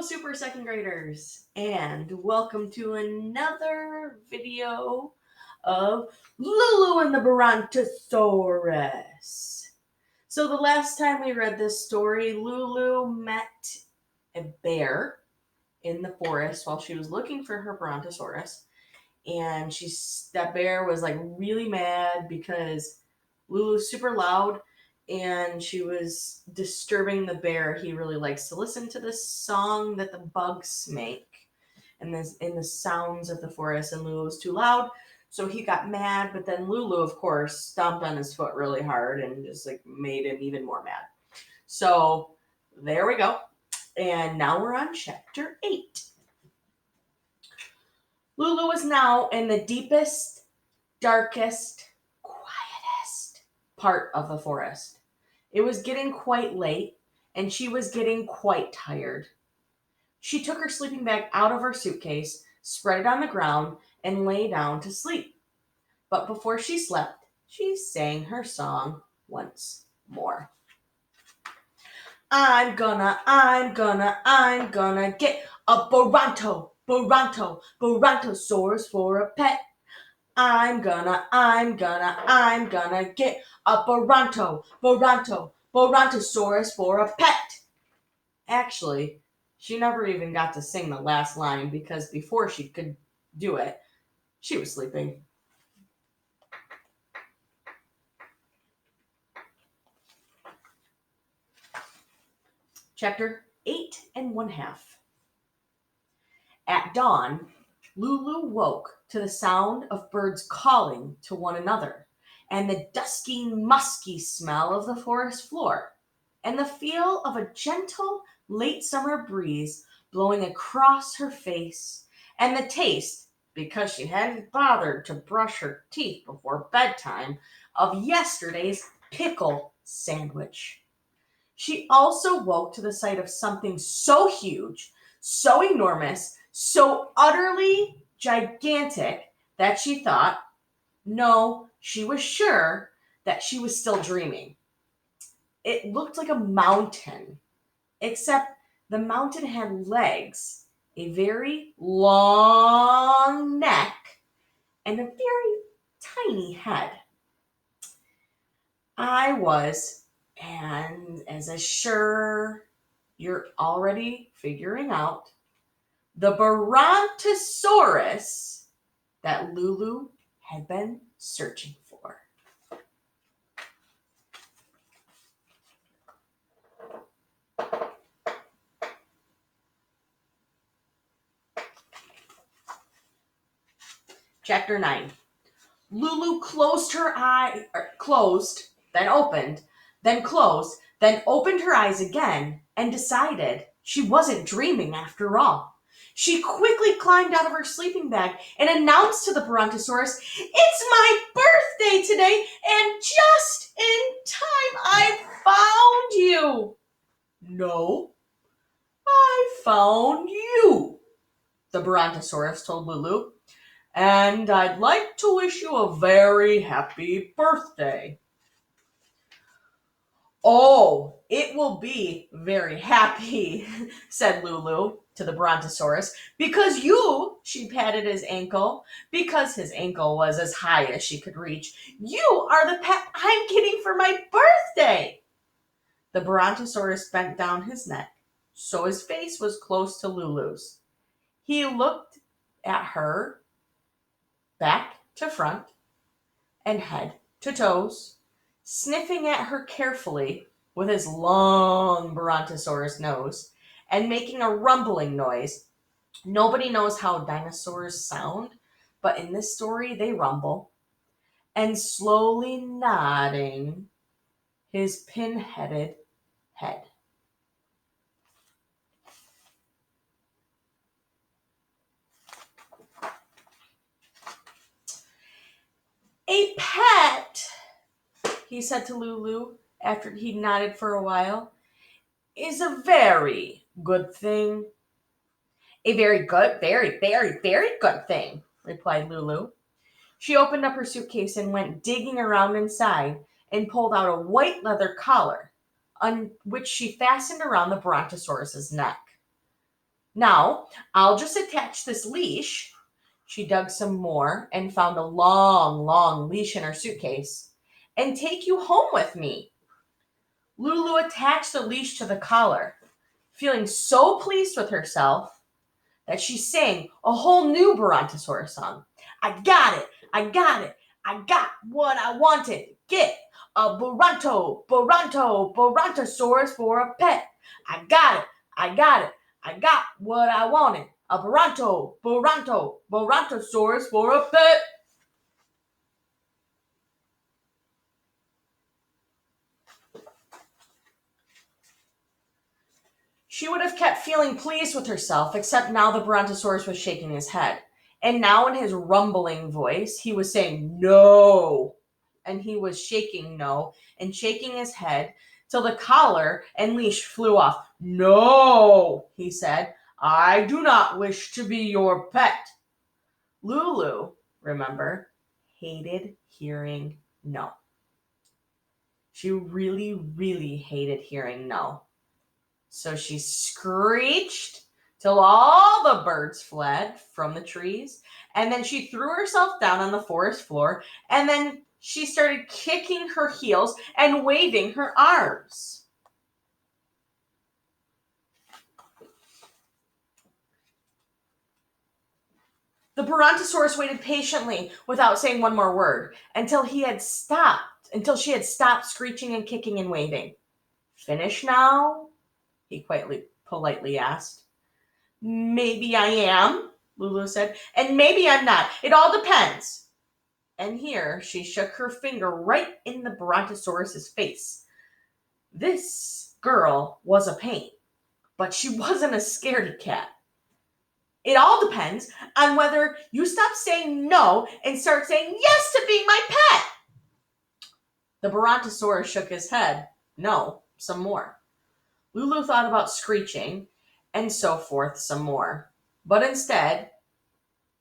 super second graders, and welcome to another video of Lulu and the Brontosaurus. So the last time we read this story, Lulu met a bear in the forest while she was looking for her Brontosaurus, and that bear was like really mad because Lulu's super loud and she was disturbing the bear. He really likes to listen to this song that the bugs make and this in the sounds of the forest, and Lulu was too loud. So he got mad, but then Lulu, of course, stomped on his foot really hard and just like made him even more mad. So there we go. And now we're on chapter 8. Lulu is now in the deepest, darkest, quietest part of the forest. It was getting quite late, and she was getting quite tired. She took her sleeping bag out of her suitcase, spread it on the ground, and lay down to sleep. But before she slept, she sang her song once more. I'm gonna get a Brontosaurus for a pet. I'm gonna get a Brontosaurus for a pet. Actually, she never even got to sing the last line because before she could do it, she was sleeping. Chapter 8 1/2. At dawn, Lulu woke to the sound of birds calling to one another, and the dusky, musky smell of the forest floor, and the feel of a gentle, late summer breeze blowing across her face, and the taste, because she hadn't bothered to brush her teeth before bedtime, of yesterday's pickle sandwich. She also woke to the sight of something so huge, so enormous, so utterly gigantic that she thought, no, she was sure that she was still dreaming. It looked like a mountain, except the mountain had legs, a very long neck, and a very tiny head. I was, and as I'm sure you're already figuring out, the Brontosaurus that Lulu had been searching for. Chapter 9. Lulu closed, then opened, then closed, then opened her eyes again, and decided she wasn't dreaming after all. She quickly climbed out of her sleeping bag and announced to the Brontosaurus, "It's my birthday today, and just in time I found you." "No, I found you," the Brontosaurus told Lulu, "and I'd like to wish you a very happy birthday." "Oh, it will be very happy," said Lulu to the Brontosaurus, "because you," she patted his ankle, because his ankle was as high as she could reach, "you are the pet I'm getting for my birthday." The Brontosaurus bent down his neck, so his face was close to Lulu's. He looked at her back to front and head to toes, sniffing at her carefully with his long Brontosaurus nose and making a rumbling noise. Nobody knows how dinosaurs sound, but in this story they rumble. And slowly nodding his pin-headed head. "A pet," he said to Lulu after he nodded for a while, "is a very good thing." "A very good, very good thing," replied Lulu. She opened up her suitcase and went digging around inside and pulled out a white leather collar, on which she fastened around the Brontosaurus's neck. Now, I'll just attach this leash. She dug some more and found a long, long leash in her suitcase and take you home with me. Lulu attached the leash to the collar, feeling so pleased with herself that she sang a whole new Brontosaurus song. I got it, I got it, I got what I wanted. Get a Brontosaurus for a pet. I got it, I got it, I got what I wanted. A Brontosaurus for a pet. She would have kept feeling pleased with herself, except now the Brontosaurus was shaking his head. And now, in his rumbling voice, he was saying, no. And he was shaking no and shaking his head till the collar and leash flew off. No, he said, I do not wish to be your pet. Lulu, remember, hated hearing no. She really, really hated hearing no. So she screeched till all the birds fled from the trees. And then she threw herself down on the forest floor. And then she started kicking her heels and waving her arms. The Brontosaurus waited patiently without saying one more word until she had stopped screeching and kicking and waving. Finish now? He politely asked. Maybe I am, Lulu said, and maybe I'm not. It all depends. And here she shook her finger right in the Brontosaurus's face. This girl was a pain, but she wasn't a scaredy cat. It all depends on whether you stop saying no and start saying yes to being my pet. The Brontosaurus shook his head. No, some more. Lulu thought about screeching and so forth some more. But instead,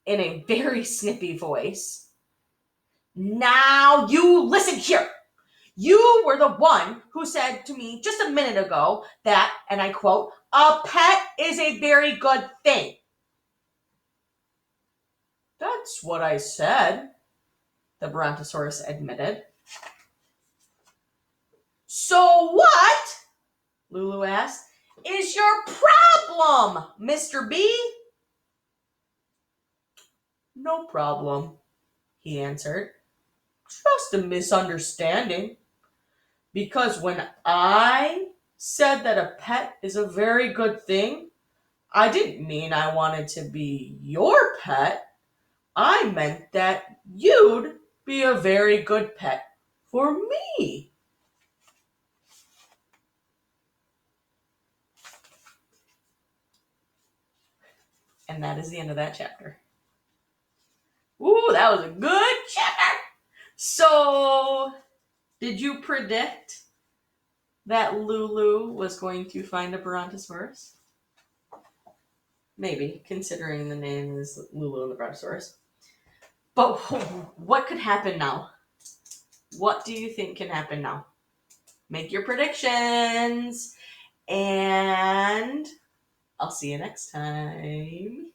in a very snippy voice, now you listen here. You were the one who said to me just a minute ago that, and I quote, a pet is a very good thing. That's what I said, the Brontosaurus admitted. So what, Lulu asked, is your problem, Mr. B? No problem, he answered. Just a misunderstanding. Because when I said that a pet is a very good thing, I didn't mean I wanted to be your pet. I meant that you'd be a very good pet for me. And that is the end of that chapter. Ooh, that was a good chapter. So, did you predict that Lulu was going to find a Brontosaurus? Maybe, considering the name is Lulu and the Brontosaurus. But what could happen now? What do you think can happen now? Make your predictions. And I'll see you next time.